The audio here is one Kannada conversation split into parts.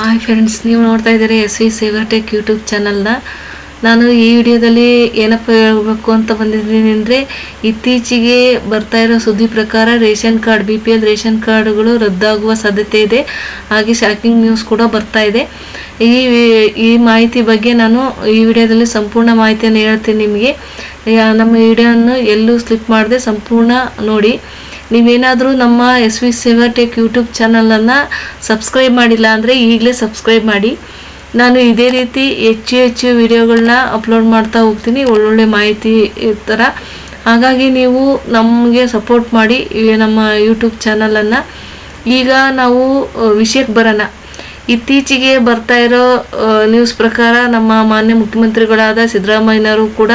ಹಾಯ್ ಫ್ರೆಂಡ್ಸ್, ನೀವು ನೋಡ್ತಾ ಇದ್ದೀರಿ SV ಸೇವರ್ ಟೆಕ್ ಯೂಟ್ಯೂಬ್ ಚಾನಲ್ನ. ನಾನು ಈ ವಿಡಿಯೋದಲ್ಲಿ ಏನಪ್ಪ ಹೇಳಬೇಕು ಅಂತ ಬಂದಿದ್ದೀನಿ ಅಂದರೆ, ಇತ್ತೀಚೆಗೆ ಬರ್ತಾ ಇರೋ ಸುದ್ದಿ ಪ್ರಕಾರ ರೇಷನ್ ಕಾರ್ಡ್ BPL ರೇಷನ್ ಕಾರ್ಡ್ಗಳು ರದ್ದಾಗುವ ಸಾಧ್ಯತೆ ಇದೆ. ಹಾಗೆ ಶಾಕಿಂಗ್ ನ್ಯೂಸ್ ಕೂಡ ಬರ್ತಾ ಇದೆ. ಈ ಮಾಹಿತಿ ಬಗ್ಗೆ ನಾನು ಈ ವಿಡಿಯೋದಲ್ಲಿ ಸಂಪೂರ್ಣ ಮಾಹಿತಿಯನ್ನು ಹೇಳ್ತೀನಿ ನಿಮಗೆ. ನಮ್ಮ ವಿಡಿಯೋವನ್ನು ಎಲ್ಲೂ ಸ್ಲಿಪ್ ಮಾಡದೆ ಸಂಪೂರ್ಣ ನೋಡಿ. ನೀವೇನಾದರೂ ನಮ್ಮ SV ಸೇವರ್ ಟೆಕ್ ಯೂಟ್ಯೂಬ್ ಚಾನಲನ್ನು ಸಬ್ಸ್ಕ್ರೈಬ್ ಮಾಡಿಲ್ಲ ಅಂದರೆ ಈಗಲೇ ಸಬ್ಸ್ಕ್ರೈಬ್ ಮಾಡಿ. ನಾನು ಇದೇ ರೀತಿ ಹೆಚ್ಚು ವಿಡಿಯೋಗಳನ್ನ ಅಪ್ಲೋಡ್ ಮಾಡ್ತಾ ಹೋಗ್ತೀನಿ, ಒಳ್ಳೊಳ್ಳೆ ಮಾಹಿತಿ ಥರ. ಹಾಗಾಗಿ ನೀವು ನಮಗೆ ಸಪೋರ್ಟ್ ಮಾಡಿ ನಮ್ಮ ಯೂಟ್ಯೂಬ್ ಚಾನಲನ್ನು. ಈಗ ನಾವು ವಿಷಯಕ್ಕೆ ಬರೋಣ. ಇತ್ತೀಚೆಗೆ ಬರ್ತಾ ಇರೋ ನ್ಯೂಸ್ ಪ್ರಕಾರ ನಮ್ಮ ಮಾನ್ಯ ಮುಖ್ಯಮಂತ್ರಿಗಳಾದ ಸಿದ್ದರಾಮಯ್ಯನವರು ಕೂಡ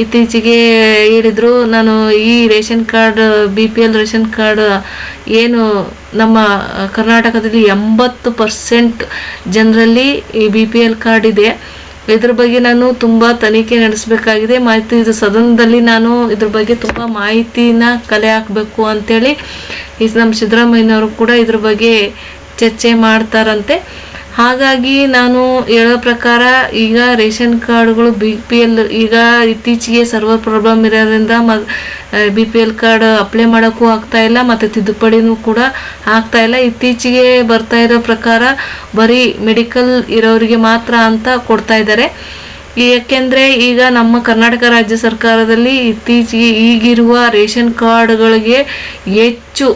ಇತ್ತೀಚೆಗೆ ಹೇಳಿದರು, ನಾನು ಈ ration card BPL ration card ಏನು ನಮ್ಮ ಕರ್ನಾಟಕದಲ್ಲಿ 80% ಜನರಲ್ಲಿ ಈ BPL ಕಾರ್ಡ್ ಇದೆ. ಇದ್ರ ಬಗ್ಗೆ ನಾನು ತುಂಬ ತನಿಖೆ ನಡೆಸಬೇಕಾಗಿದೆ. ಮಾಹಿತಿ ಇದು ಸದನದಲ್ಲಿ ನಾನು ಇದ್ರ ಬಗ್ಗೆ ತುಂಬ ಮಾಹಿತಿನ ಕಲೆ ಹಾಕಬೇಕು ಅಂಥೇಳಿ ನಮ್ಮ ಸಿದ್ದರಾಮಯ್ಯನವರು ಕೂಡ ಇದ್ರ ಬಗ್ಗೆ ಚರ್ಚೆ ಮಾಡ್ತಾರಂತೆ. ಹಾಗಾಗಿ ನಾನು ಹೇಳೋ ಪ್ರಕಾರ ಈಗ ರೇಷನ್ ಕಾರ್ಡ್ಗಳು BPL ಈಗ ಇತ್ತೀಚೆಗೆ ಸರ್ವರ್ ಪ್ರಾಬ್ಲಮ್ ಇರೋದ್ರಿಂದ BPL ಕಾರ್ಡ್ ಅಪ್ಲೈ ಮಾಡೋಕ್ಕೂ ಆಗ್ತಾಯಿಲ್ಲ ಮತ್ತು ತಿದ್ದುಪಡಿನೂ ಕೂಡ ಆಗ್ತಾಯಿಲ್ಲ. ಇತ್ತೀಚೆಗೆ ಬರ್ತಾ ಇರೋ ಪ್ರಕಾರ ಬರೀ ಮೆಡಿಕಲ್ ಇರೋರಿಗೆ ಮಾತ್ರ ಅಂತ ಕೊಡ್ತಾ ಇದ್ದಾರೆ. ಏಕೆಂದರೆ ಈಗ ನಮ್ಮ ಕರ್ನಾಟಕ ರಾಜ್ಯ ಸರ್ಕಾರದಲ್ಲಿ ಇತ್ತೀಚೆಗೆ ಈಗಿರುವ ರೇಷನ್ ಕಾರ್ಡ್ಗಳಿಗೆ ಹೆಚ್ಚು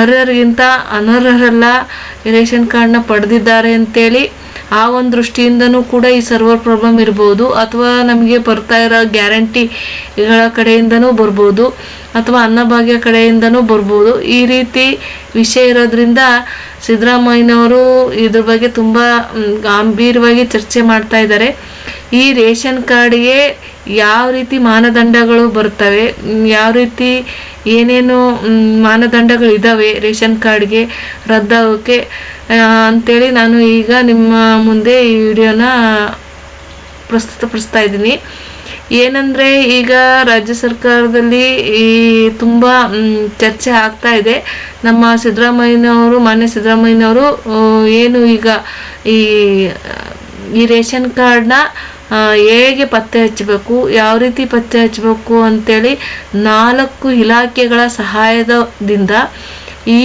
ಅರ್ಹರಿಗಿಂತ ಅನರ್ಹರೆಲ್ಲ ರೇಷನ್ ಕಾರ್ಡ್ನ ಪಡೆದಿದ್ದಾರೆ ಅಂತೇಳಿ ಆ ಒಂದು ದೃಷ್ಟಿಯಿಂದನೂ ಕೂಡ ಈ ಸರ್ವರ್ ಪ್ರಾಬ್ಲಮ್ ಇರ್ಬೋದು, ಅಥವಾ ನಮಗೆ ಬರ್ತಾ ಇರೋ ಗ್ಯಾರಂಟಿಗಳ ಕಡೆಯಿಂದನೂ ಬರ್ಬೋದು, ಅಥವಾ ಅನ್ನಭಾಗ್ಯ ಕಡೆಯಿಂದನೂ ಬರ್ಬೋದು. ಈ ರೀತಿ ವಿಷಯ ಇರೋದ್ರಿಂದ ಸಿದ್ದರಾಮಯ್ಯನವರು ಇದ್ರ ಬಗ್ಗೆ ತುಂಬ ಗಂಭೀರವಾಗಿ ಚರ್ಚೆ ಮಾಡ್ತಾ ಇದ್ದಾರೆ. ಈ ರೇಷನ್ ಕಾರ್ಡ್ಗೆ ಯಾವ ರೀತಿ ಮಾನದಂಡಗಳು ಬರ್ತವೆ, ಯಾವ ರೀತಿ ಏನೇನು ಮಾನದಂಡಗಳಿದ್ದಾವೆ ರೇಷನ್ ಕಾರ್ಡ್ಗೆ ರದ್ದಾಗೋಕ್ಕೆ ಅಂಥೇಳಿ ನಾನು ಈಗ ನಿಮ್ಮ ಮುಂದೆ ಈ ವಿಡಿಯೋನ ಪ್ರಸ್ತುತಪಡಿಸ್ತಾ ಇದ್ದೀನಿ. ಏನಂದರೆ ಈಗ ರಾಜ್ಯ ಸರ್ಕಾರದಲ್ಲಿ ತುಂಬ ಚರ್ಚೆ ಆಗ್ತಾ ಇದೆ. ನಮ್ಮ ಮಾನ್ಯ ಸಿದ್ದರಾಮಯ್ಯನವರು ಏನು ಈಗ ಈ ರೇಷನ್ ಕಾರ್ಡ್ನ ಹೇಗೆ ಪತ್ತೆ ಹಚ್ಚಬೇಕು, ಯಾವ ರೀತಿ ಪತ್ತೆ ಹಚ್ಚಬೇಕು ಅಂತೇಳಿ 4 ಇಲಾಖೆಗಳ ಸಹಾಯದಿಂದ ಈ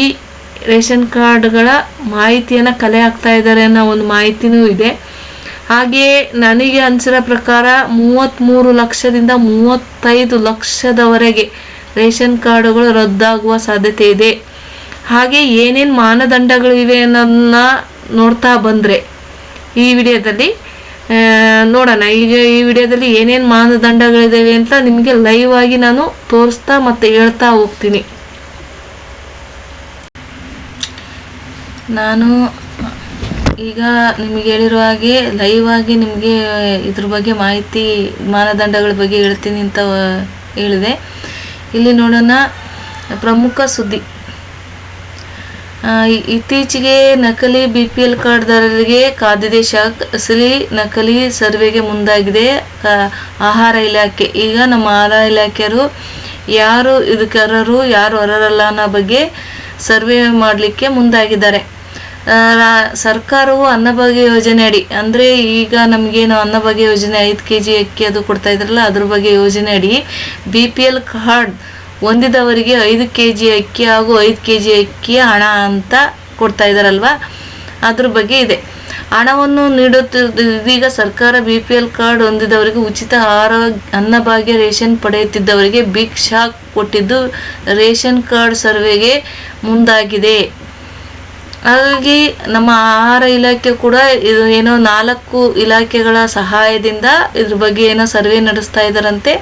ರೇಷನ್ ಕಾರ್ಡ್ಗಳ ಮಾಹಿತಿಯನ್ನು ಕಲೆ ಹಾಕ್ತಾ ಇದ್ದಾರೆ ಅನ್ನೋ ಒಂದು ಮಾಹಿತಿನೂ ಇದೆ. ಹಾಗೆಯೇ ನನಗೆ ಅನಿಸಿರೋ ಪ್ರಕಾರ 33 ಲಕ್ಷದಿಂದ 35 ಲಕ್ಷದವರೆಗೆ ರೇಷನ್ ಕಾರ್ಡ್ಗಳು ರದ್ದಾಗುವ ಸಾಧ್ಯತೆ ಇದೆ. ಹಾಗೆ ಏನೇನು ಮಾನದಂಡಗಳಿವೆ ಅನ್ನೋದನ್ನ ನೋಡ್ತಾ ಬಂದರೆ ಈ ವಿಡಿಯೋದಲ್ಲಿ ನೋಡೋಣ. ಈಗ ಈ ವಿಡಿಯೋದಲ್ಲಿ ಏನೇನು ಮಾನದಂಡಗಳಿದ್ದಾವೆ ಅಂತ ನಿಮಗೆ ಲೈವ್ ಆಗಿ ನಾನು ತೋರಿಸ್ತಾ ಮತ್ತು ಹೇಳ್ತಾ ಹೋಗ್ತೀನಿ. ನಾನು ಈಗ ನಿಮಗೆ ಹೇಳಿರುವ ಹಾಗೆ ಲೈವ್ ಆಗಿ ನಿಮಗೆ ಇದ್ರ ಬಗ್ಗೆ ಮಾಹಿತಿ ಮಾನದಂಡಗಳ ಬಗ್ಗೆ ಹೇಳ್ತೀನಿ ಅಂತ ಹೇಳಿದೆ. ಇಲ್ಲಿ ನೋಡೋಣ. ಪ್ರಮುಖ ಸುದ್ದಿ. ಇತ್ತೀಚೆಗೆ ನಕಲಿ BPL ಕಾರ್ಡ್ದಾರರಿಗೆ ಕಾದಿದೆ ಶಾಕ್. ಅಸಲಿ ನಕಲಿ ಸರ್ವೆಗೆ ಮುಂದಾಗಿದೆ ಆಹಾರ ಇಲಾಖೆ. ಈಗ ನಮ್ಮ ಆಹಾರ ಇಲಾಖೆಯರು ಯಾರು ಇದಕ್ಕೆ ಅರ್ಹರು ಯಾರು ಅರ್ಹರಲ್ಲ ಅನ್ನೋ ಬಗ್ಗೆ ಸರ್ವೆ ಮಾಡಲಿಕ್ಕೆ ಮುಂದಾಗಿದ್ದಾರೆ. ಸರ್ಕಾರವು ಅನ್ನಭಾಗ್ಯ ಯೋಜನೆ ಅಡಿ, ಅಂದರೆ ಈಗ ನಮಗೇನು ಅನ್ನಭಾಗ್ಯ ಯೋಜನೆ 5 kg ಅಕ್ಕಿ ಅದು ಕೊಡ್ತಾ ಇದ್ರಲ್ಲ, ಅದ್ರ ಬಗ್ಗೆ ಯೋಜನೆ ಅಡಿ BPL ಕಾರ್ಡ್ ಹೊಂದಿದವರಿಗೆ 5 kg ಅಕ್ಕಿ ಹಾಗೂ 5 kg ಅಕ್ಕಿಯ ಹಣ ಅಂತ ಕೊಡ್ತಾ ಇದ್ದಾರಲ್ವ, ಅದ್ರ ಬಗ್ಗೆ ಇದೆ. ಹಣವನ್ನು ಇದೀಗ ಸರ್ಕಾರ BPL ಕಾರ್ಡ್ ಹೊಂದಿದವರಿಗೆ ಉಚಿತ ಅನ್ನಭಾಗ್ಯ ರೇಷನ್ ಪಡೆಯುತ್ತಿದ್ದವರಿಗೆ ಬಿಗ್ ಶಾಕ್ ಕೊಟ್ಟಿದ್ದು ರೇಷನ್ ಕಾರ್ಡ್ ಸರ್ವೆಗೆ ಮುಂದಾಗಿದೆ. ಹಾಗಾಗಿ ನಮ್ಮ ಆಹಾರ ಇಲಾಖೆ ಕೂಡ ಇದು ಏನೋ 4 ಇಲಾಖೆಗಳ ಸಹಾಯದಿಂದ ಇದ್ರ ಬಗ್ಗೆ ಏನೋ ಸರ್ವೆ ನಡೆಸ್ತಾ ಇದ್ದಾರಂತೆ.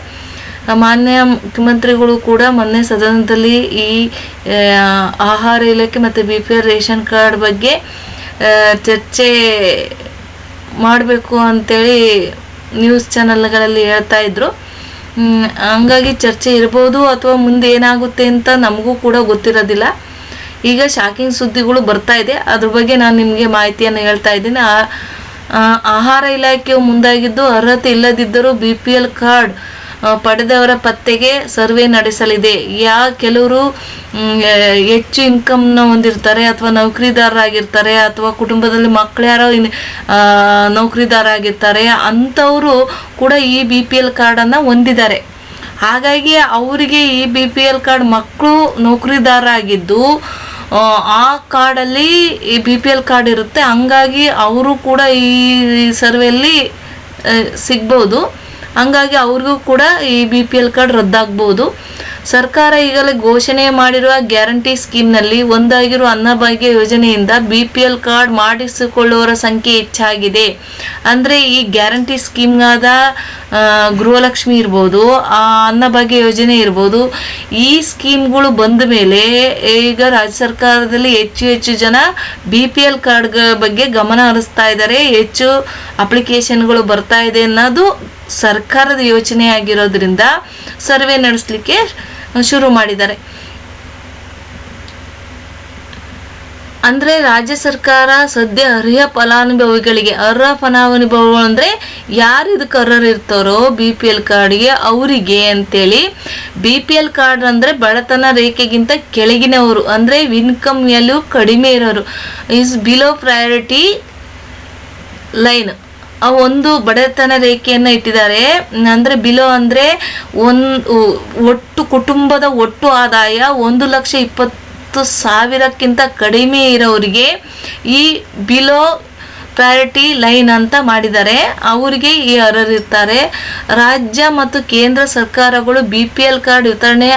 ಮಾನ್ಯ ಮುಖ್ಯಮಂತ್ರಿಗಳು ಕೂಡ ಮೊನ್ನೆ ಸದನದಲ್ಲಿ ಈ ಆಹಾರ ಇಲಾಖೆ ಮತ್ತು BPL ರೇಷನ್ ಕಾರ್ಡ್ ಬಗ್ಗೆ ಚರ್ಚೆ ಮಾಡಬೇಕು ಅಂತೇಳಿ ನ್ಯೂಸ್ ಚಾನಲ್ಗಳಲ್ಲಿ ಹೇಳ್ತಾ ಇದ್ರು. ಹಂಗಾಗಿ ಚರ್ಚೆ ಇರ್ಬೋದು, ಅಥವಾ ಮುಂದೆ ಏನಾಗುತ್ತೆ ಅಂತ ನಮಗೂ ಕೂಡ ಗೊತ್ತಿರೋದಿಲ್ಲ. ಈಗ ಶಾಕಿಂಗ್ ಸುದ್ದಿಗಳು ಬರ್ತಾ ಇದೆ, ಅದ್ರ ಬಗ್ಗೆ ನಾನು ನಿಮಗೆ ಮಾಹಿತಿಯನ್ನು ಹೇಳ್ತಾ ಇದ್ದೀನಿ. ಆಹಾರ ಇಲಾಖೆಯು ಮುಂದಾಗಿದ್ದು ಅರ್ಹತೆ ಇಲ್ಲದಿದ್ದರೂ BPL ಕಾರ್ಡ್ ಪಡೆದವರ ಪತ್ತೆಗೆ ಸರ್ವೆ ನಡೆಸಲಿದೆ. ಕೆಲವರು ಹೆಚ್ಚು ಇನ್ಕಮ್ನ ಹೊಂದಿರ್ತಾರೆ ಅಥವಾ ನೌಕರಿದಾರರಾಗಿರ್ತಾರೆ ಅಥವಾ ಕುಟುಂಬದಲ್ಲಿ ಮಕ್ಕಳು ಯಾರೋ ನೌಕರಿದಾರರಾಗಿರ್ತಾರೆ, ಅಂಥವರು ಕೂಡ ಈ BPL ಕಾರ್ಡನ್ನು ಹೊಂದಿದ್ದಾರೆ. ಹಾಗಾಗಿ ಅವರಿಗೆ ಈ BPL ಕಾರ್ಡ್ ಮಕ್ಕಳು ನೌಕರಿದಾರರಾಗಿದ್ದು ಆ ಕಾರ್ಡಲ್ಲಿ ಈ BPL ಕಾರ್ಡ್ ಇರುತ್ತೆ. ಹಂಗಾಗಿ ಅವರು ಕೂಡ ಈ ಸರ್ವೆಯಲ್ಲಿ ಸಿಗ್ಬೋದು. ಹಂಗಾಗಿ ಅವ್ರಿಗೂ ಕೂಡ ಈ BPL ಕಾರ್ಡ್ ರದ್ದಾಗ್ಬೋದು. ಸರ್ಕಾರ ಈಗಲೇ ಘೋಷಣೆ ಮಾಡಿರುವ ಗ್ಯಾರಂಟಿ ಸ್ಕೀಮ್ನಲ್ಲಿ ಒಂದಾಗಿರುವ ಅನ್ನಭಾಗ್ಯ ಯೋಜನೆಯಿಂದ BPL ಕಾರ್ಡ್ ಮಾಡಿಸಿಕೊಳ್ಳುವವರ ಸಂಖ್ಯೆ ಹೆಚ್ಚಾಗಿದೆ. ಅಂದರೆ ಈ ಗ್ಯಾರಂಟಿ ಸ್ಕೀಮ್ಗಾದ ಗೃಹಲಕ್ಷ್ಮಿ ಇರ್ಬೋದು, ಆ ಅನ್ನಭಾಗ್ಯ ಯೋಜನೆ ಇರ್ಬೋದು, ಈ ಸ್ಕೀಮ್ಗಳು ಬಂದ ಮೇಲೆ ಈಗ ರಾಜ್ಯ ಸರ್ಕಾರದಲ್ಲಿ ಹೆಚ್ಚು ಜನ BPL ಕಾರ್ಡ್ ಬಗ್ಗೆ ಗಮನ ಹರಿಸ್ತಾ ಇದ್ದಾರೆ. ಹೆಚ್ಚು ಅಪ್ಲಿಕೇಶನ್ಗಳು ಬರ್ತಾ ಇದೆ ಅನ್ನೋದು ಸರ್ಕಾರದ ಯೋಚನೆ ಆಗಿರೋದ್ರಿಂದ ಸರ್ವೆ ನಡೆಸಲಿಕ್ಕೆ ಶುರು ಮಾಡಿದ್ದಾರೆ. ಅಂದರೆ ರಾಜ್ಯ ಸರ್ಕಾರ ಸದ್ಯ ಅರ್ಹ ಫಲಾನುಭವಿಗಳು ಅಂದರೆ ಯಾರು ಇದಕ್ಕೆ ಅರ್ಹರಿರ್ತಾರೋ BPL ಕಾರ್ಡ್ಗೆ ಅವರಿಗೆ ಅಂತೇಳಿ, BPL ಕಾರ್ಡ್ ಅಂದರೆ ಬಡತನ ರೇಖೆಗಿಂತ ಕೆಳಗಿನವರು, ಅಂದರೆ ಇನ್ಕಮ್ ವ್ಯಾಲ್ಯೂ ಕಡಿಮೆ ಇರೋರು, ಈಸ್ ಬಿಲೋ ಪ್ರಯಾರಿಟಿ ಲೈನ್, ಒಂದು ಬಡತನ ರೇಖೆಯನ್ನು ಇಟ್ಟಿದ್ದಾರೆ. ಅಂದರೆ ಬಿಲೋ ಅಂದರೆ ಒಟ್ಟು ಕುಟುಂಬದ ಒಟ್ಟು ಆದಾಯ 1,20,000ಕ್ಕಿಂತ ಕಡಿಮೆ ಇರೋರಿಗೆ ಈ ಬಿಲೋ ಪ್ರಯಾರಿಟಿ ಲೈನ್ ಅಂತ ಮಾಡಿದ್ದಾರೆ. ಅವರಿಗೆ ಈ ಅರ್ಹರಿರ್ತಾರೆ. ರಾಜ್ಯ ಮತ್ತು ಕೇಂದ್ರ ಸರ್ಕಾರಗಳು BPL ಕಾರ್ಡ್ ವಿತರಣೆ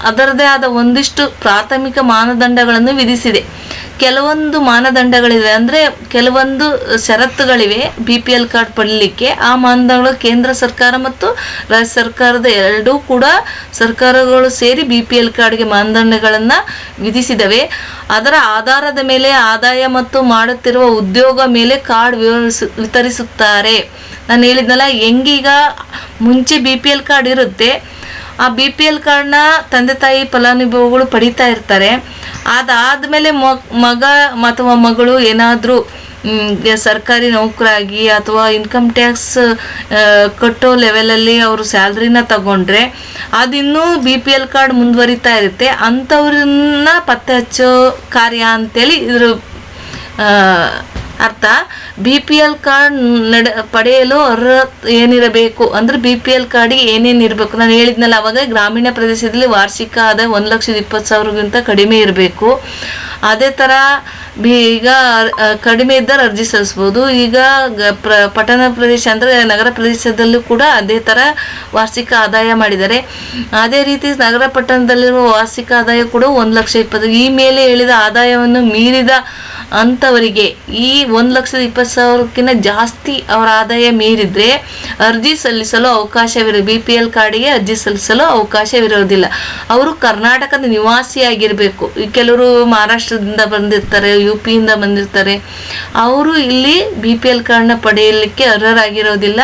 ಅದರದೇ ಆದ ಒಂದಿಷ್ಟು ಪ್ರಾಥಮಿಕ ಮಾನದಂಡಗಳನ್ನು ವಿಧಿಸಿದೆ. ಕೆಲವೊಂದು ಮಾನದಂಡಗಳಿವೆ, ಅಂದರೆ ಕೆಲವೊಂದು ಷರತ್ತುಗಳಿವೆ BPL ಕಾರ್ಡ್ ಪಡೀಲಿಕ್ಕೆ. ಆ ಮಾನದಂಡಗಳು ಕೇಂದ್ರ ಸರ್ಕಾರ ಮತ್ತು ರಾಜ್ಯ ಸರ್ಕಾರದ ಎರಡೂ ಕೂಡ ಸರ್ಕಾರಗಳು ಸೇರಿ BPL ಕಾರ್ಡ್ಗೆ ಮಾನದಂಡಗಳನ್ನು ವಿಧಿಸಿದವೆ. ಅದರ ಆಧಾರದ ಮೇಲೆ ಆದಾಯ ಮತ್ತು ಮಾಡುತ್ತಿರುವ ಉದ್ಯೋಗ ಮೇಲೆ ಕಾರ್ಡ್ ವಿತರಿಸುತ್ತಾರೆ. ನಾನು ಹೇಳಿದ್ನಲ್ಲ, ಹೆಂಗೀಗ ಮುಂಚೆ BPL ಕಾರ್ಡ್ ಇರುತ್ತೆ, ಆ BPL ಕಾರ್ಡ್ನ ತಂದೆ ತಾಯಿ ಫಲಾನುಭವಿಗಳು ಪಡಿತಾ ಇರ್ತಾರೆ. ಅದಾದಮೇಲೆ ಮಗ ಅಥವಾ ಮಗಳು ಏನಾದರೂ ಸರ್ಕಾರಿ ನೌಕರಾಗಿ ಅಥವಾ ಇನ್ಕಮ್ ಟ್ಯಾಕ್ಸ್ ಕಟ್ಟೋ ಲೆವೆಲಲ್ಲಿ ಅವರು ಸ್ಯಾಲ್ರಿನ ತಗೊಂಡ್ರೆ ಅದಿನ್ನೂ BPL ಕಾರ್ಡ್ ಮುಂದುವರಿತಾ ಇರುತ್ತೆ. ಅಂಥವ್ರನ್ನ ಪತ್ತೆ ಹಚ್ಚೋ ಕಾರ್ಯ ಅಂತೇಳಿ ಇದ್ರ ಅರ್ಥ. BPL ಕಾರ್ಡ್ ಪಡೆಯಲು ಅರ್ಹ ಏನಿರಬೇಕು ಅಂದರೆ BPL ಕಾರ್ಡಿಗೆ ಏನೇನು ಇರಬೇಕು, ನಾನು ಹೇಳಿದ್ನಲ್ಲ ಅವಾಗ, ಗ್ರಾಮೀಣ ಪ್ರದೇಶದಲ್ಲಿ ವಾರ್ಷಿಕ ಆದಾಯ 1,20,000ಗಿಂತ ಕಡಿಮೆ ಇರಬೇಕು. ಅದೇ ಥರ ಈಗ ಕಡಿಮೆ ಇದ್ದರೆ ಅರ್ಜಿ ಸಲ್ಲಿಸ್ಬೋದು. ಈಗ ಪಟ್ಟಣ ಪ್ರದೇಶ ಅಂದರೆ ನಗರ ಪ್ರದೇಶದಲ್ಲೂ ಕೂಡ ಅದೇ ಥರ ವಾರ್ಷಿಕ ಆದಾಯ ಮಾಡಿದ್ದಾರೆ. ಅದೇ ರೀತಿ ನಗರ ಪಟ್ಟಣದಲ್ಲಿರುವ ವಾರ್ಷಿಕ ಆದಾಯ ಕೂಡ 1,20,000. ಈ ಮೇಲೆ ಹೇಳಿದ ಆದಾಯವನ್ನು ಮೀರಿದ ಅಂಥವರಿಗೆ ಈ 1,20,000ಕ್ಕಿಂತ ಜಾಸ್ತಿ ಅವರ ಆದಾಯ ಮೀರಿದರೆ ಅರ್ಜಿ ಸಲ್ಲಿಸಲು ಅವಕಾಶವಿದೆ. BPL ಕಾರ್ಡಿಗೆ ಅರ್ಜಿ ಸಲ್ಲಿಸಲು ಅವಕಾಶವಿರೋದಿಲ್ಲ. ಅವರು ಕರ್ನಾಟಕದ ನಿವಾಸಿಯಾಗಿರಬೇಕು. ಕೆಲವರು ಮಹಾರಾಷ್ಟ್ರದಿಂದ ಬಂದಿರ್ತಾರೆ, UPಯಿಂದ ಬಂದಿರ್ತಾರೆ. ಅವರು ಇಲ್ಲಿ BPL ಕಾರ್ಡ್ನ ಪಡೆಯಲಿಕ್ಕೆ ಅರ್ಹರಾಗಿರೋದಿಲ್ಲ.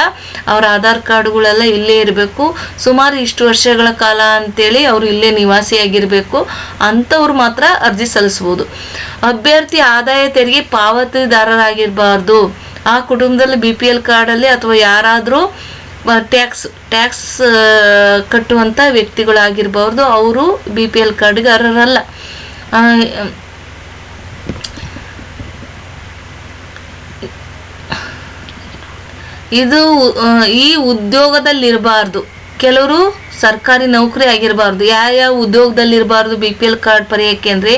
ಅವರ ಆಧಾರ್ ಕಾರ್ಡ್ಗಳೆಲ್ಲ ಇಲ್ಲೇ ಇರಬೇಕು. ಸುಮಾರು ಇಷ್ಟು ವರ್ಷಗಳ ಕಾಲ ಅಂತೇಳಿ ಅವರು ಇಲ್ಲೇ ನಿವಾಸಿಯಾಗಿರಬೇಕು. ಅಂಥವ್ರು ಮಾತ್ರ ಅರ್ಜಿ ಸಲ್ಲಿಸ್ಬೋದು. ಅಭ್ಯರ್ಥಿ ಆದಾಯ ತೆರಿಗೆ ಪಾವತಿದಾರರಾಗಿರಬಾರ್ದು. ಆ ಕುಟುಂಬದಲ್ಲಿ BPL ಕಾರ್ಡಲ್ಲಿ ಅಥವಾ ಯಾರಾದರೂ ಟ್ಯಾಕ್ಸ್ ಕಟ್ಟುವಂಥ ವ್ಯಕ್ತಿಗಳಾಗಿರ್ಬಾರ್ದು. ಅವರು BPL ಕಾರ್ಡ್ಗೆ ಅರ್ಹರಲ್ಲ. ಇದು ಈ ಉದ್ಯೋಗದಲ್ಲಿರಬಾರ್ದು. ಕೆಲವರು ಸರ್ಕಾರಿ ನೌಕರಿ ಆಗಿರಬಾರ್ದು. ಯಾವ ಉದ್ಯೋಗದಲ್ಲಿರಬಾರ್ದು BPL ಕಾರ್ಡ್ ಪಡೆಯೋಕ್ಕೆ ಅಂದರೆ,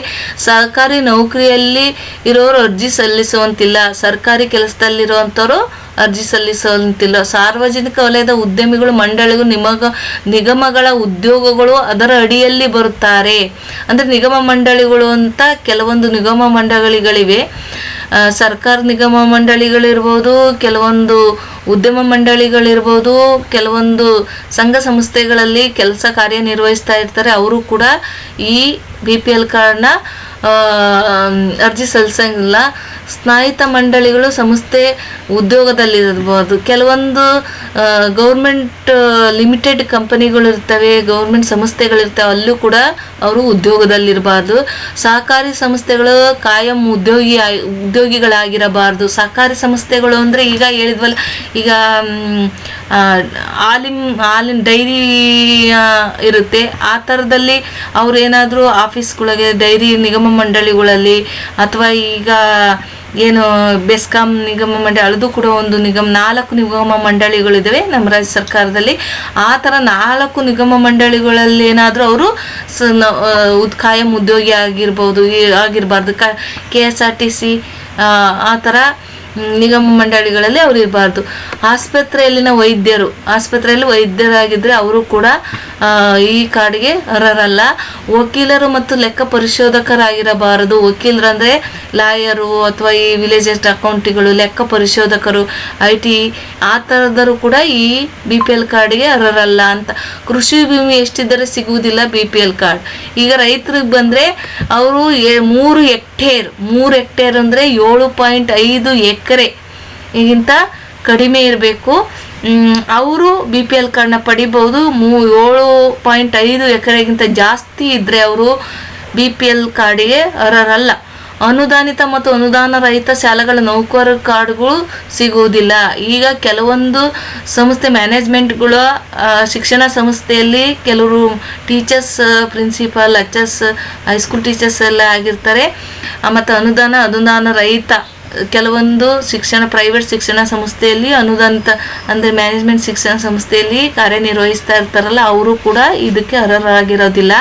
ಸರ್ಕಾರಿ ನೌಕರಿಯಲ್ಲಿ ಇರೋರು ಅರ್ಜಿ ಸಲ್ಲಿಸುವಂತಿಲ್ಲ, ಸರ್ಕಾರಿ ಕೆಲಸದಲ್ಲಿರುವಂಥವ್ರು ಅರ್ಜಿ ಸಲ್ಲಿಸುವಂತಿಲ್ಲ. ಸಾರ್ವಜನಿಕ ವಲಯದ ಉದ್ಯಮಿಗಳು, ಮಂಡಳಿಗಳು, ನಿಗಮಗಳ ಉದ್ಯೋಗಗಳು ಅದರ ಅಡಿಯಲ್ಲಿ ಬರುತ್ತಾರೆ. ಅಂದರೆ ನಿಗಮ ಮಂಡಳಿಗಳು ಅಂತ ಕೆಲವೊಂದು ನಿಗಮ ಮಂಡಳಿಗಳಿವೆ. ಸರ್ಕಾರ ನಿಗಮ ಮಂಡಳಿಗಳಿರ್ಬೋದು, ಕೆಲವೊಂದು ಉದ್ಯಮ ಮಂಡಳಿಗಳಿರ್ಬೋದು, ಕೆಲವೊಂದು ಸಂಘ ಸಂಸ್ಥೆಗಳಲ್ಲಿ ಕೆಲಸ ಕಾರ್ಯನಿರ್ವಹಿಸ್ತಾ ಇರ್ತಾರೆ. ಅವರು ಕೂಡ ಈ BPL ಕಾರ್ಡ್ನ ಅರ್ಜಿ ಸಲ್ಲಿಸಂಗಿಲ್ಲ. ಸ್ನಾಯಿತ ಮಂಡಳಿಗಳು ಸಂಸ್ಥೆ ಉದ್ಯೋಗದಲ್ಲಿರ್ಬೋದು. ಕೆಲವೊಂದು ಗೌರ್ಮೆಂಟ್ ಲಿಮಿಟೆಡ್ ಕಂಪನಿಗಳು ಇರ್ತವೆ, ಗೌರ್ಮೆಂಟ್ ಸಂಸ್ಥೆಗಳಿರ್ತವೆ, ಅಲ್ಲೂ ಕೂಡ ಅವರು ಉದ್ಯೋಗದಲ್ಲಿರಬಾರ್ದು. ಸಹಕಾರಿ ಸಂಸ್ಥೆಗಳು ಕಾಯಂ ಉದ್ಯೋಗಿಗಳಾಗಿರಬಾರ್ದು. ಸಹಕಾರಿ ಸಂಸ್ಥೆಗಳು ಅಂದರೆ ಈಗ ಹೇಳಿದ್ವಲ್ಲ, ಈಗ ಹಾಲಿನ ಡೈರಿ ಇರುತ್ತೆ, ಆ ಥರದಲ್ಲಿ ಅವ್ರು ಏನಾದರೂ ಆಫೀಸ್ಗಳಿಗೆ, ಡೈರಿ ನಿಗಮ ಮಂಡಳಿಗಳಲ್ಲಿ, ಅಥವಾ ಈಗ ಏನು ಬೆಸ್ಕಾಂ ನಿಗಮ ಮಂಡಳಿ, ಅದು ಕೂಡ ಒಂದು 4 ನಿಗಮ ಮಂಡಳಿಗಳಿದ್ದಾವೆ ನಮ್ಮ ರಾಜ್ಯ ಸರ್ಕಾರದಲ್ಲಿ. ಆ ಥರ 4 ನಿಗಮ ಮಂಡಳಿಗಳಲ್ಲಿ ಏನಾದರೂ ಅವರು ಕಾಯಂ ಉದ್ಯೋಗಿ ಆಗಿರಬಾರ್ದು. KSRTC ಆ ಥರ ನಿಗಮ ಮಂಡಳಿಗಳಲ್ಲಿ ಅವ್ರು ಇರಬಾರ್ದು. ಆಸ್ಪತ್ರೆಯಲ್ಲಿ ವೈದ್ಯರಾಗಿದ್ದರೆ ಅವರು ಕೂಡ ಈ ಕಾರ್ಡ್ಗೆ ಅರ್ಹರಲ್ಲ. ವಕೀಲರು ಮತ್ತು ಲೆಕ್ಕ ಪರಿಶೋಧಕರಾಗಿರಬಾರದು. ವಕೀಲರು ಅಂದರೆ ಲಾಯರು, ಅಥವಾ ಈ ವಿಲೇಜ್ ಅಕೌಂಟಿಗಳು, ಲೆಕ್ಕ ಪರಿಶೋಧಕರು, IT ಆ ಥರದರು ಕೂಡ ಈ BPL ಕಾರ್ಡ್ಗೆ ಅರ್ಹರಲ್ಲ ಅಂತ. ಕೃಷಿ ಭೂಮಿ ಎಷ್ಟಿದ್ದರೆ ಸಿಗುವುದಿಲ್ಲ BPL ಕಾರ್ಡ್. ಈಗ ರೈತರಿಗೆ ಬಂದರೆ ಅವರು 3 ಹೆಕ್ಟೇರ್ ಅಂದರೆ 7.5 ಎಕರೆ ಈಗಿಂತ ಕಡಿಮೆ ಇರಬೇಕು. ಅವರು BPL ಕಾರ್ಡ್ನ ಪಡಿಬಹುದು. 7.5 ಎಕರೆಗಿಂತ ಜಾಸ್ತಿ ಇದ್ದರೆ ಅವರು BPL ಕಾರ್ಡಿಗೆ ಅರ್ಹರಲ್ಲ. ಅನುದಾನಿತ ಮತ್ತು ಅನುದಾನ ರಹಿತ ಶಾಲೆಗಳ ನೌಕರರ ಕಾರ್ಡ್ಗಳು ಸಿಗುವುದಿಲ್ಲ. ಈಗ ಕೆಲವೊಂದು ಸಂಸ್ಥೆ ಮ್ಯಾನೇಜ್ಮೆಂಟ್ಗಳು, ಶಿಕ್ಷಣ ಸಂಸ್ಥೆಯಲ್ಲಿ ಕೆಲವರು teachers, principal, HS, high school teachers ಎಲ್ಲ ಆಗಿರ್ತಾರೆ. ಮತ್ತು ಅನುದಾನ ರಹಿತ ಕೆಲವೊಂದು ಪ್ರೈವೇಟ್ ಶಿಕ್ಷಣ ಸಂಸ್ಥೆಯಲ್ಲಿ, ಅನುದಾನಿತ ಅಂದರೆ ಮ್ಯಾನೇಜ್ಮೆಂಟ್ ಶಿಕ್ಷಣ ಸಂಸ್ಥೆಯಲ್ಲಿ ಕಾರ್ಯನಿರ್ವಹಿಸ್ತಾ ಇರ್ತಾರಲ್ಲ, ಅವರು ಕೂಡ ಇದಕ್ಕೆ ಅರ್ಹರಾಗಿರೋದಿಲ್ಲ.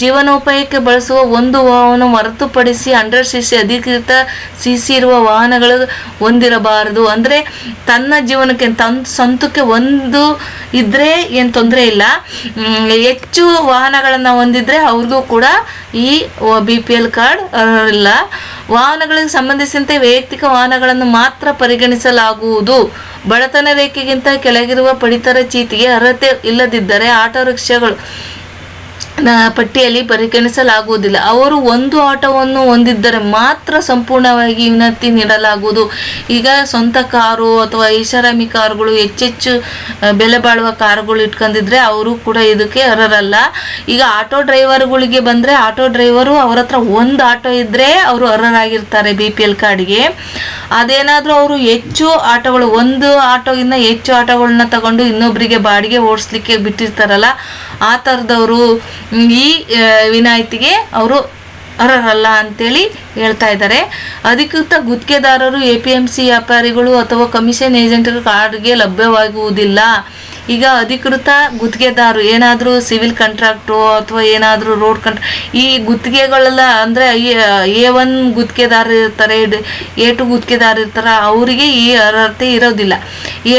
ಜೀವನೋಪಾಯಕ್ಕೆ ಬಳಸುವ ಒಂದು ವಾಹನ ಹೊರತುಪಡಿಸಿ 100cc ಅಧಿಕೃತ CC ಇರುವ ವಾಹನಗಳು ಹೊಂದಿರಬಾರದು. ಅಂದರೆ ತನ್ನ ಜೀವನಕ್ಕೆ, ತನ್ನ ಸ್ವಂತಕ್ಕೆ ಒಂದು ಇದ್ದರೆ ಏನು ತೊಂದರೆ ಇಲ್ಲ. ಹೆಚ್ಚು ವಾಹನಗಳನ್ನು ಹೊಂದಿದ್ರೆ ಅವ್ರಿಗೂ ಕೂಡ ಈ BPL ಕಾರ್ಡ್ ಅರ್ಹರಿಲ್ಲ. ವಾಹನಗಳಿಗೆ ಸಂಬಂಧಿಸಿದಂತೆ ವೈಯಕ್ತಿಕ ವಾಹನಗಳನ್ನು ಮಾತ್ರ ಪರಿಗಣಿಸಲಾಗುವುದು. ಬಡತನ ರೇಖೆಗಿಂತ ಕೆಳಗಿರುವ ಪಡಿತರ ಚೀಟಿಗೆ ಅರ್ಹತೆ ಇಲ್ಲದಿದ್ದರೆ ಆಟೋ ರಿಕ್ಷಾಗಳು ಪಟ್ಟಿಯಲ್ಲಿ ಪರಿಗಣಿಸಲಾಗುವುದಿಲ್ಲ. ಅವರು ಒಂದು ಆಟೋವನ್ನು ಹೊಂದಿದ್ದರೆ ಮಾತ್ರ ಸಂಪೂರ್ಣವಾಗಿ ವಿನಂತಿ ನೀಡಲಾಗುವುದು. ಈಗ ಸ್ವಂತ ಕಾರು ಅಥವಾ ಐಷಾರಾಮಿ ಕಾರುಗಳು, ಹೆಚ್ಚೆಚ್ಚು ಬೆಲೆ ಬಾಳುವ ಕಾರುಗಳು ಇಟ್ಕೊಂಡಿದ್ರೆ ಅವರು ಕೂಡ ಇದಕ್ಕೆ ಅರ್ಹರಲ್ಲ. ಈಗ ಆಟೋ ಡ್ರೈವರ್ಗಳಿಗೆ ಬಂದರೆ, ಆಟೋ ಡ್ರೈವರು ಅವ್ರ ಹತ್ರ ಒಂದು ಆಟೋ ಇದ್ದರೆ ಅವರು ಅರ್ಹರಾಗಿರ್ತಾರೆ BPL ಕಾರ್ಡ್ಗೆ. ಅದೇನಾದರೂ ಅವರು ಹೆಚ್ಚು ಆಟೋಗಳು, ಒಂದು ಆಟೋಗಿಂತ ಹೆಚ್ಚು ಆಟೋಗಳನ್ನ ತಗೊಂಡು ಇನ್ನೊಬ್ಬರಿಗೆ ಬಾಡಿಗೆ ಓಡಿಸ್ಲಿಕ್ಕೆ ಬಿಟ್ಟಿರ್ತಾರಲ್ಲ, ಆ ಥರದವರು ಈ ವಿನಾಯಿತಿಗೆ ಅವರು ಅರ್ಹರಲ್ಲ ಅಂತೇಳಿ ಹೇಳ್ತಾ ಇದ್ದಾರೆ. ಅಧಿಕೃತ ಗುತ್ತಿಗೆದಾರರು, APMC ವ್ಯಾಪಾರಿಗಳು ಅಥವಾ ಕಮಿಷನ್ ಏಜೆಂಟರು ಕಾರ್ಡ್ಗೆ ಲಭ್ಯವಾಗುವುದಿಲ್ಲ. ಈಗ ಅಧಿಕೃತ ಗುತ್ತಿಗೆದಾರರು, ಏನಾದರೂ ಸಿವಿಲ್ ಕಾಂಟ್ರಾಕ್ಟು ಅಥವಾ ಏನಾದರೂ ರೋಡ್ ಈ ಗುತ್ತಿಗೆಗಳೆಲ್ಲ ಅಂದರೆ A1 ಗುತ್ತಿಗೆದಾರರು ಇರ್ತಾರೆ, A2 ಗುತ್ತಿಗೆದಾರರು ಇರ್ತಾರೆ, ಅವರಿಗೆ ಈ ಅರ್ಹತೆ ಇರೋದಿಲ್ಲ.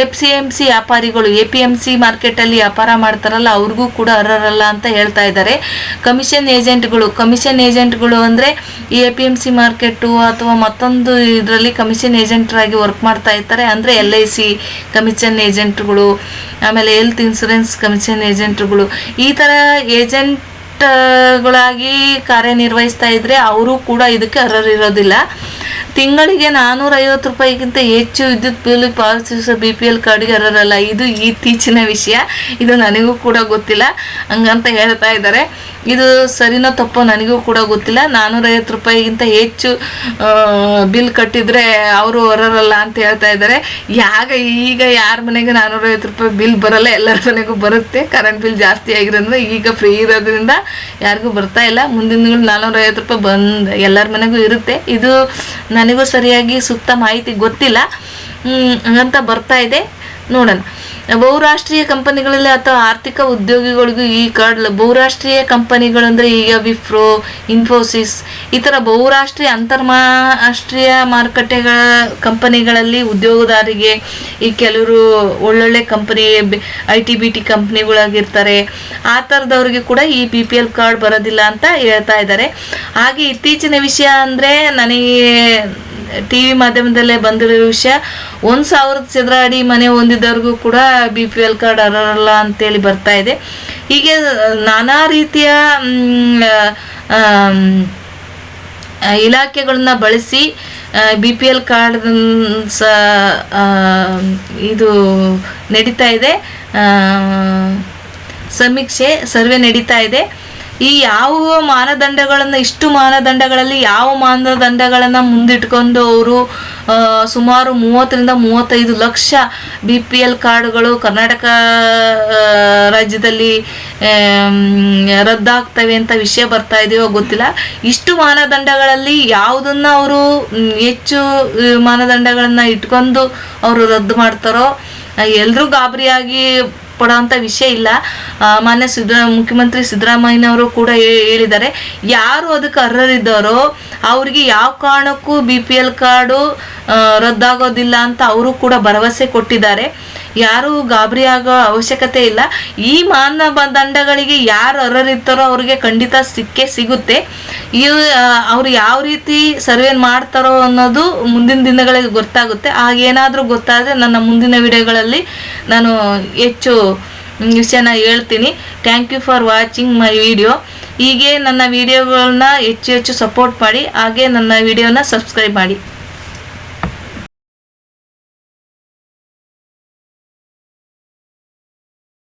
APMC ವ್ಯಾಪಾರಿಗಳು, APMC ಮಾರ್ಕೆಟಲ್ಲಿ ವ್ಯಾಪಾರ ಮಾಡ್ತಾರಲ್ಲ, ಅವ್ರಿಗೂ ಕೂಡ ಅರ್ಹರಲ್ಲ ಅಂತ ಹೇಳ್ತಾ ಇದ್ದಾರೆ. ಕಮಿಷನ್ ಏಜೆಂಟ್ಗಳು ಅಂದರೆ ಈ APMC ಮಾರ್ಕೆಟು ಅಥವಾ ಮತ್ತೊಂದು ಇದರಲ್ಲಿ ಕಮಿಷನ್ ಏಜೆಂಟ್ರಾಗಿ ವರ್ಕ್ ಮಾಡ್ತಾ ಇರ್ತಾರೆ. ಅಂದರೆ LIC ಕಮಿಷನ್ ಏಜೆಂಟ್ಗಳು, ಆಮೇಲೆ ಹೆಲ್ತ್ ಇನ್ಶೂರೆನ್ಸ್ ಕಮಿಷನ್ ಏಜೆಂಟ್ಗಳು, ಈ ಥರ ಏಜೆಂಟ್ಗಳಾಗಿ ಕಾರ್ಯನಿರ್ವಹಿಸ್ತಾ ಇದ್ರೆ ಅವರು ಕೂಡ ಇದಕ್ಕೆ ಅರ್ಹರಿರೋದಿಲ್ಲ. ತಿಂಗಳಿಗೆ 450 ರೂಪಾಯಿಗಿಂತ ಹೆಚ್ಚು ವಿದ್ಯುತ್ ಬಿಲ್ ಪಾವತಿಸುವ BPL ಕಾರ್ಡ್ಗೆ ಅರ್ಹರಲ್ಲ. ಇದು ಇತ್ತೀಚಿನ ವಿಷಯ, ಇದು ನನಗೂ ಕೂಡ ಗೊತ್ತಿಲ್ಲ, ಹಂಗಂತ ಹೇಳ್ತಾ ಇದ್ದಾರೆ. ಇದು ಸರಿನೋ ತಪ್ಪೋ ನನಗೂ ಕೂಡ ಗೊತ್ತಿಲ್ಲ. 450 ರೂಪಾಯಿಗಿಂತ ಹೆಚ್ಚು ಬಿಲ್ ಕಟ್ಟಿದರೆ ಅವರು ಅರ್ಹರಲ್ಲ ಅಂತ ಹೇಳ್ತಾ ಇದ್ದಾರೆ. ಈಗ ಯಾರ ಮನೆಗೆ 450 ರೂಪಾಯಿ ಬಿಲ್ ಬರಲ್ಲ, ಎಲ್ಲರ ಮನೆಗೂ ಬರುತ್ತೆ. ಕರೆಂಟ್ ಬಿಲ್ ಜಾಸ್ತಿ ಆಗಿರೋದ್ರಿಂದ, ಈಗ ಫ್ರೀ ಇರೋದ್ರಿಂದ ಯಾರಿಗೂ ಬರ್ತಾ ಇಲ್ಲ. ಮುಂದಿನ ತಿಂಗಳು 450 ರೂಪಾಯಿ ಎಲ್ಲರ ಮನೆಗೂ ಇರುತ್ತೆ. ಇದು ನನಗೂ ಸರಿಯಾಗಿ ಸೂಕ್ತ ಮಾಹಿತಿ ಗೊತ್ತಿಲ್ಲ, ಹಂಗಂತ ಬರ್ತಾ ಇದೆ, ನೋಡೋಣ. ಬಹುರಾಷ್ಟ್ರೀಯ ಕಂಪನಿಗಳಲ್ಲಿ ಅಥವಾ ಆರ್ಥಿಕ ಉದ್ಯೋಗಿಗಳಿಗೂ ಈ ಕಾರ್ಡ್. ಬಹುರಾಷ್ಟ್ರೀಯ ಕಂಪನಿಗಳು ಅಂದರೆ ಈಗ ವಿಪ್ರೋ, ಇನ್ಫೋಸಿಸ್, ಈ ಥರ ಬಹುರಾಷ್ಟ್ರೀಯ ಅಂತರ್ರಾಷ್ಟ್ರೀಯ ಮಾರುಕಟ್ಟೆಗಳ ಕಂಪನಿಗಳಲ್ಲಿ ಉದ್ಯೋಗದಾರರಿಗೆ ಈ ಕೆಲವರು ಒಳ್ಳೊಳ್ಳೆ ಕಂಪನಿ IT-BT ಕಂಪ್ನಿಗಳಾಗಿರ್ತಾರೆ, ಆ ಥರದವ್ರಿಗೆ ಕೂಡ ಈ BPL ಕಾರ್ಡ್ ಬರೋದಿಲ್ಲ ಅಂತ ಹೇಳ್ತಾ ಇದ್ದಾರೆ. ಹಾಗೆ ಇತ್ತೀಚಿನ ವಿಷಯ ಅಂದರೆ ನನಗೆ TV ಮಾಧ್ಯಮದಲ್ಲೇ ಬಂದಿರೋ ವಿಷಯ, 1000 ಚದರ ಅಡಿ ಮನೆ ಹೊಂದಿದವ್ರಿಗೂ ಕೂಡ BPL ಕಾರ್ಡ್ ಅರ್ಹರಲ್ಲ ಅಂತೇಳಿ ಬರ್ತಾ ಇದೆ. ಹೀಗೆ ನಾನಾ ರೀತಿಯ ಇಲಾಖೆಗಳನ್ನ ಬಳಸಿ BPL ಕಾರ್ಡ್ ಇದು ನಡೀತಾ ಇದೆ, ಸರ್ವೆ ನಡೀತಾ ಇದೆ. ಈ ಯಾವ ಮಾನದಂಡಗಳನ್ನು, ಇಷ್ಟು ಮಾನದಂಡಗಳಲ್ಲಿ ಯಾವ ಮಾನದಂಡಗಳನ್ನು ಮುಂದಿಟ್ಕೊಂಡು ಅವರು ಸುಮಾರು 30ರಿಂದ 35 ಲಕ್ಷ BPL ಕಾರ್ಡ್ಗಳು ಕರ್ನಾಟಕ ರಾಜ್ಯದಲ್ಲಿ ರದ್ದಾಗ್ತವೆ ಅಂತ ವಿಷಯ ಬರ್ತಾ ಇದೆಯೋ ಗೊತ್ತಿಲ್ಲ. ಇಷ್ಟು ಮಾನದಂಡಗಳಲ್ಲಿ ಯಾವುದನ್ನು ಅವರು ಹೆಚ್ಚು ಮಾನದಂಡಗಳನ್ನು ಇಟ್ಕೊಂಡು ಅವರು ರದ್ದು ಮಾಡ್ತಾರೋ, ಎಲ್ಲರೂ ಗಾಬರಿಯಾಗಿ ಪಡೋಂಥ ವಿಷಯ ಇಲ್ಲ. ಮಾನ್ಯ ಮುಖ್ಯಮಂತ್ರಿ ಸಿದ್ದರಾಮಯ್ಯನವರು ಕೂಡ ಹೇಳಿದ್ದಾರೆ, ಯಾರು ಅದಕ್ಕೆ ಅರ್ಹರಿದ್ದಾರೋ ಅವ್ರಿಗೆ ಯಾವ ಕಾರಣಕ್ಕೂ BPL ಕಾರ್ಡು ರದ್ದಾಗೋದಿಲ್ಲ ಅಂತ ಅವರು ಕೂಡ ಭರವಸೆ ಕೊಟ್ಟಿದ್ದಾರೆ. ಯಾರು ಗಾಬರಿ ಆಗೋ ಅವಶ್ಯಕತೆ ಇಲ್ಲ. ಈ ಮಾನದಂಡಗಳಿಗೆ ಯಾರು ಅರ್ಹರಿರ್ತಾರೋ ಅವ್ರಿಗೆ ಖಂಡಿತ ಸಿಗುತ್ತೆ. ಅವ್ರು ಯಾವ ರೀತಿ ಸರ್ವೆ ಮಾಡ್ತಾರೋ ಅನ್ನೋದು ಮುಂದಿನ ದಿನಗಳಿಗೆ ಗೊತ್ತಾಗುತ್ತೆ. ಹಾಗೇನಾದರೂ ಗೊತ್ತಾದರೆ ನನ್ನ ಮುಂದಿನ ವಿಡಿಯೋಗಳಲ್ಲಿ ನಾನು ಹೆಚ್ಚು ವಿಷಯನ ಹೇಳ್ತೀನಿ. Thank you for watching my video. ಹೀಗೆ ನನ್ನ ವಿಡಿಯೋಗಳನ್ನ ಹೆಚ್ಚು ಸಪೋರ್ಟ್ ಮಾಡಿ, ಹಾಗೆ ನನ್ನ ವಿಡಿಯೋನ ಸಬ್ಸ್ಕ್ರೈಬ್ ಮಾಡಿ.